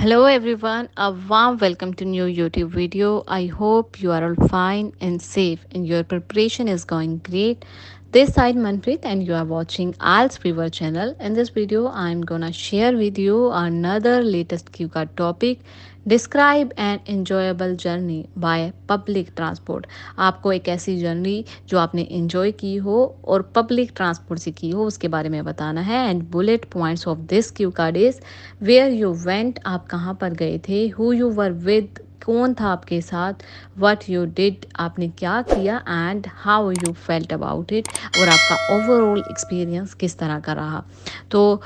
Hello everyone, a warm welcome to new YouTube video. I hope you are all fine and safe and your preparation is going great. This side Manpreet and you are watching Al's Fever channel. In this video, I'm gonna share with you another latest QCard topic. Describe an enjoyable journey by public transport. आपको एक ऐसी journey जो आपने enjoy की हो और public transport से की हो उसके बारे में बताना है and bullet points of this cue card is where you went, आप कहाँ पर गए थे, हु यू वर विद, कौन था आपके साथ, व्हाट यू डिड, आपने क्या किया and how you felt about it, और आपका ओवरऑल एक्सपीरियंस किस तरह का रहा। तो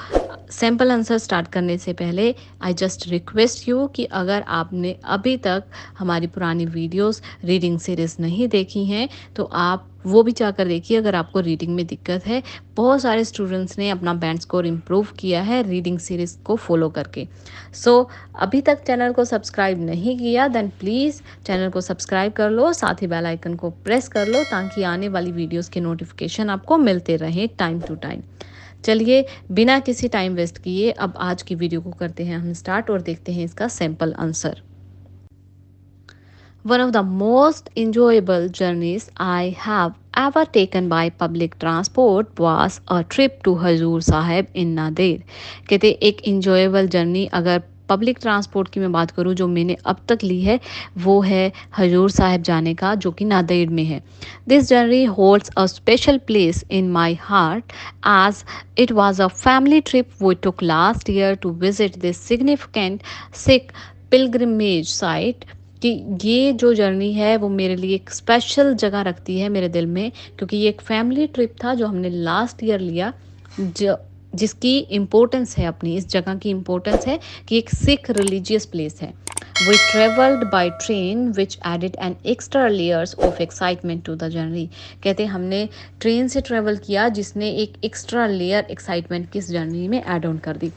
सैम्पल आंसर स्टार्ट करने से पहले आई जस्ट रिक्वेस्ट यू कि अगर आपने अभी तक हमारी पुरानी वीडियोस रीडिंग सीरीज़ नहीं देखी हैं तो आप वो भी जाकर देखिए अगर आपको रीडिंग में दिक्कत है। बहुत सारे स्टूडेंट्स ने अपना बैंड स्कोर इम्प्रूव किया है रीडिंग सीरीज़ को फॉलो करके। सो अभी तक चैनल को सब्सक्राइब नहीं किया देन प्लीज़ चैनल को सब्सक्राइब कर लो, साथ ही बेल आइकन को प्रेस कर लो ताकि आने वाली वीडियोस के नोटिफिकेशन आपको मिलते रहें टाइम टू टाइम। चलिए बिना किसी टाइम वेस्ट किए अब आज की वीडियो को करते हैं हम स्टार्ट और देखते हैं इसका sample answer. One of the most enjoyable journeys I have ever taken by public transport was a trip to Hazur Sahib in Nadir. कहते एक enjoyable journey अगर पब्लिक ट्रांसपोर्ट की मैं बात करूं जो मैंने अब तक ली है वो है हजूर साहिब जाने का जो कि नादेड़ में है। This journey holds a special place in my heart as it was a family trip we took last year to visit this significant Sikh pilgrimage site कि ये जो जर्नी है वो मेरे लिए एक स्पेशल जगह रखती है मेरे दिल में, क्योंकि ये एक फैमिली ट्रिप था जो हमने लास्ट ईयर लिया, जो जिसकी इम्पोर्टेंस है, अपनी इस जगह की इम्पोर्टेंस है कि एक सिख रिलीजियस प्लेस है। We travelled by train which added an extra layers of excitement to the journey. कहते हमने ट्रेन से ट्रेवल किया जिसने एक एक्स्ट्रा लेयर एक्साइटमेंट किस जर्नी में एड ऑन कर दी।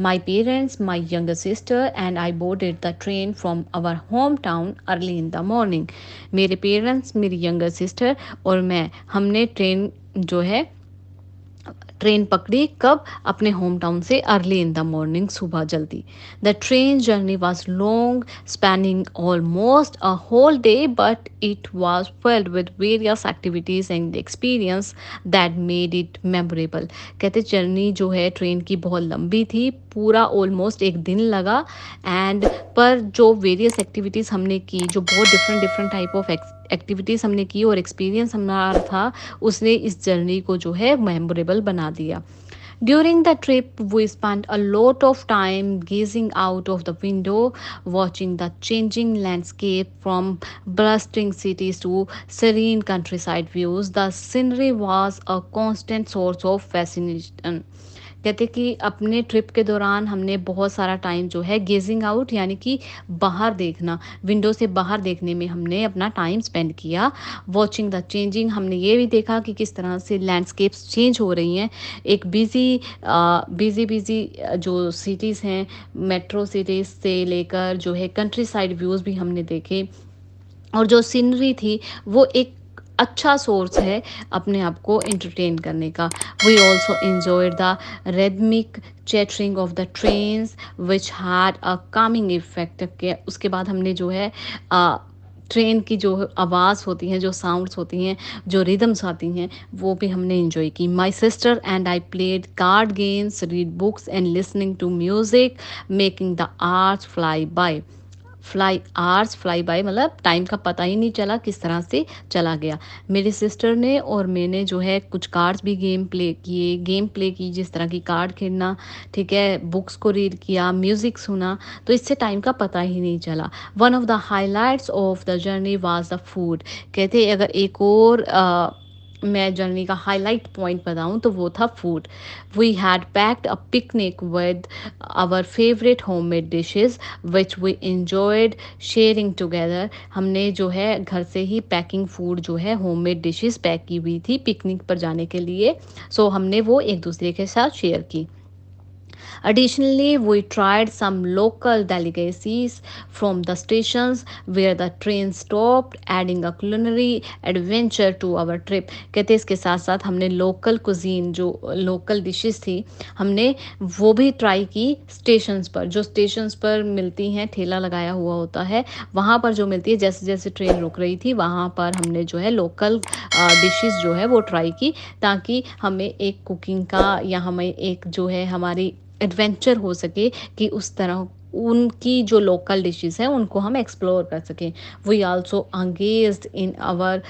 My parents, my younger sister and I boarded the train from our hometown early in the morning. मेरे पेरेंट्स, मेरी यंगर सिस्टर और मैं, हमने ट्रेन पकड़ी कब, अपने होम टाउन से अर्ली इन द मॉर्निंग, सुबह जल्दी। The train journey was long spanning almost a whole day but it was filled with various activities and experience that made it memorable. कहते जर्नी जो है train की बहुत लंबी थी, पूरा ऑलमोस्ट एक दिन लगा एंड पर जो वेरियस एक्टिविटीज़ हमने की, जो बहुत different different type of activities हमने की और एक्सपीरियंस हमारा था, उसने इस जर्नी को जो है मेमोरेबल बना दिया। During the trip, we spent a lot of time gazing out of the window, watching the changing landscape from bustling cities to serene countryside views. The scenery was a constant source of fascination. कहते कि अपने trip के दौरान हमने बहुत सारा time जो है गेजिंग आउट यानी कि बाहर देखना, विंडो से बाहर देखने में हमने अपना टाइम स्पेंड किया। वॉचिंग द चेंजिंग, हमने ये भी देखा कि किस तरह से लैंडस्केप्स चेंज हो रही हैं। एक बिजी जो सिटीज़ हैं, मेट्रो सिटीज़ से लेकर जो है कंट्री साइड व्यूज़ भी हमने देखे, और जो सीनरी थी वो एक अच्छा सोर्स है अपने आप को एंटरटेन करने का। We also enjoyed the rhythmic chattering of the trains which had a calming effect के उसके बाद हमने जो है ट्रेन की जो आवाज़ होती हैं, जो साउंड्स होती हैं, जो रिदम्स आती हैं, वो भी हमने इन्जॉय की। My sister and I played card games, read books and listening to music, making the hours fly by मतलब टाइम का पता ही नहीं चला किस तरह से चला गया। मेरी सिस्टर ने और मैंने जो है कुछ कार्ड्स भी गेम प्ले की, जिस तरह की कार्ड खेलना, ठीक है, बुक्स को रीड किया, म्यूज़िक सुना, तो इससे टाइम का पता ही नहीं चला। One of the highlights of the journey was the food. कहते अगर एक और मैं जर्नी का हाईलाइट पॉइंट बताऊं तो वो था food. We had packed a picnic with our favourite homemade dishes which we enjoyed sharing together. हमने जो है घर से ही पैकिंग फूड जो है होममेड डिशेस पैक की हुई थी पिकनिक पर जाने के लिए, सो हमने वो एक दूसरे के साथ शेयर की। Additionally, we tried some local delicacies from the stations where the train stopped, adding a culinary adventure to our trip. कहते इसके साथ साथ हमने लोकल कुजीन जो लोकल डिशेस थी हमने वो भी ट्राई की स्टेशंस पर, जो स्टेशंस पर मिलती हैं, ठेला लगाया हुआ होता है वहाँ पर जो मिलती है, जैसे जैसे ट्रेन रुक रही थी वहाँ पर हमने जो है लोकल डिशेस जो है वो ट्राई की, ताकि हमें एक कुकिंग का या हमें एक जो है हमारी एडवेंचर हो सके कि उस तरह उनकी जो लोकल डिशेस हैं उनको हम एक्सप्लोर कर सकें. We also engaged in our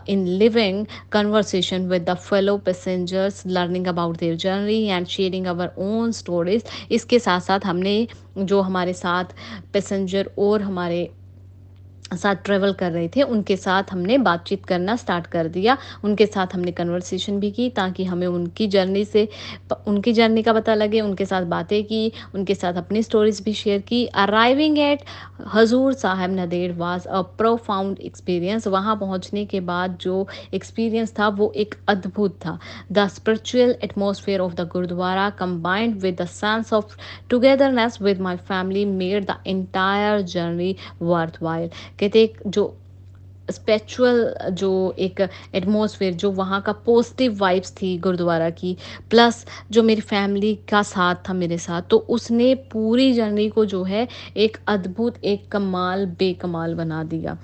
in living conversation with the fellow passengers, learning about their journey and sharing our own stories. इसके साथ साथ हमने जो हमारे साथ पैसेंजर और हमारे साथ ट्रैवल कर रहे थे उनके साथ हमने बातचीत करना स्टार्ट कर दिया. उनके साथ हमने कन्वर्सेशन भी की ताकि हमें उनकी जर्नी का पता लगे. उनके साथ बातें की, उनके साथ अपनी स्टोरीज भी शेयर की. Arriving at Hazur Sahib Nanded was a profound experience. वहाँ पहुँचने के बाद जो एक्सपीरियंस था वो एक अद्भुत था. The spiritual atmosphere of the gurdwara combined with the sense of togetherness with my family made the entire journey worthwhile. कहते एक जो स्पिरिचुअल जो एक एटमॉस्फेयर जो वहाँ का पॉजिटिव वाइब्स थी गुरुद्वारा की, प्लस जो मेरी फैमिली का साथ था मेरे साथ, तो उसने पूरी जर्नी को जो है एक अद्भुत, एक कमाल बेकमाल बना दिया.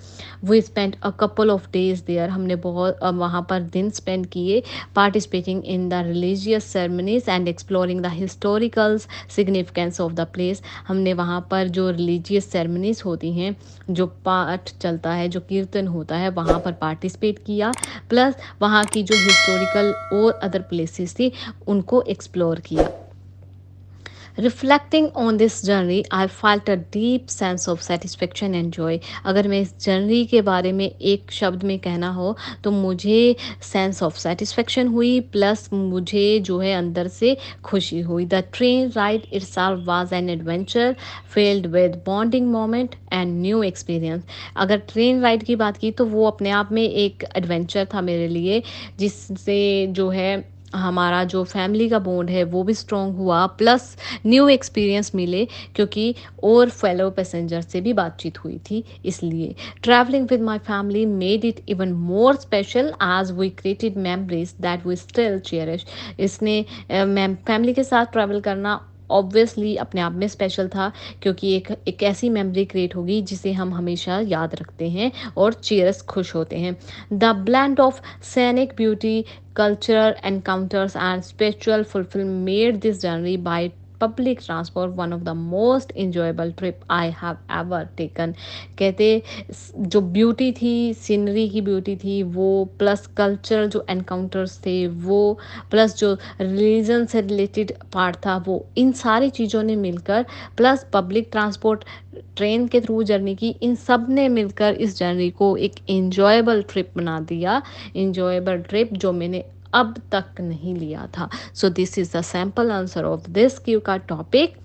We spend a couple of days there. हमने बहुत वहाँ पर दिन स्पेंड किए participating in the religious ceremonies and exploring the historical significance of the place. हमने वहाँ पर जो रिलीजियस सेरेमनीज होती हैं, जो पाठ चलता है, जो कीर्तन होता है, वहाँ पर पार्टिसिपेट किया, प्लस वहाँ की जो हिस्टोरिकल और अदर प्लेसेस थी उनको एक्सप्लोर किया. Reflecting on this journey I felt a deep sense of satisfaction and Joy. अगर मैं इस जर्नी के बारे में एक शब्द में कहना हो तो मुझे सेंस ऑफ सेटिस्फेक्शन हुई, प्लस मुझे जो है अंदर से खुशी हुई. The train ride itself was an adventure filled with bonding moment and new experience. अगर ट्रेन राइड की बात की तो वो अपने आप में एक एडवेंचर था मेरे लिए, जिससे जो है हमारा जो फैमिली का बॉन्ड है वो भी स्ट्रॉन्ग हुआ, प्लस न्यू एक्सपीरियंस मिले क्योंकि और फेलो पैसेंजर से भी बातचीत हुई थी. इसलिए travelling with my family made it even more special as we created memories that we still cherish. इसने फैमिली के साथ ट्रैवल करना ऑब्वियसली अपने आप में स्पेशल था, क्योंकि एक ऐसी मेमोरी क्रिएट होगी जिसे हम हमेशा याद रखते हैं और चीयर्स खुश होते हैं. द ब्लेंड ऑफ सैनिक beauty, cultural encounters and spiritual fulfillment made this journey by public transport one of the most enjoyable trip I have ever taken. कहते जो ब्यूटी थी, सीनरी की ब्यूटी थी वो, प्लस कल्चरल जो एनकाउंटर्स थे वो, प्लस जो रिलीजन से रिलेटेड पार्ट था वो, इन सारी चीज़ों ने मिलकर, प्लस पब्लिक ट्रांसपोर्ट ट्रेन के थ्रू जर्नी की, इन सब ने मिलकर इस जर्नी को एक इंजॉयबल ट्रिप बना दिया. इंजॉयबल ट्रिप जो मैंने अब तक नहीं लिया था. So this is the sample answer of this Q का टॉपिक.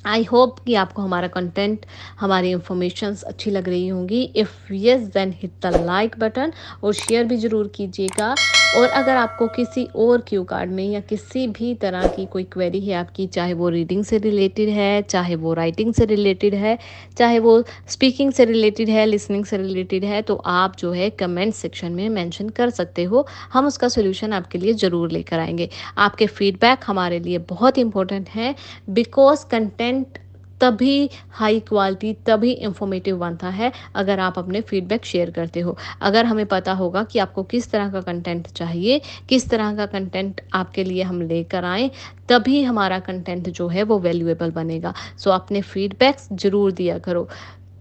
आई होप कि आपको हमारा कंटेंट, हमारी इंफॉर्मेशंस अच्छी लग रही होंगी. If yes then hit the like button और शेयर भी ज़रूर कीजिएगा. और अगर आपको किसी और क्यू कार्ड में या किसी भी तरह की कोई क्वेरी है आपकी, चाहे वो रीडिंग से रिलेटेड है, चाहे वो राइटिंग से रिलेटेड है, चाहे वो स्पीकिंग से रिलेटेड है, लिसनिंग से रिलेटेड है, तो आप जो है कमेंट सेक्शन में मेंशन कर सकते हो. हम उसका सोल्यूशन आपके लिए ज़रूर लेकर आएंगे. आपके फीडबैक हमारे लिए बहुत इंपॉर्टेंट है, बिकॉज कंटेंट तभी हाई क्वालिटी, तभी इंफॉर्मेटिव बनता है अगर आप अपने फीडबैक शेयर करते हो. अगर हमें पता होगा कि आपको किस तरह का कंटेंट चाहिए, किस तरह का कंटेंट आपके लिए हम लेकर आएँ, तभी हमारा कंटेंट जो है वो वैल्यूएबल बनेगा. सो अपने फीडबैक्स ज़रूर दिया करो.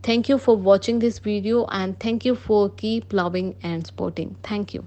Thank you for watching this video and thank you for keep loving and supporting. Thank you.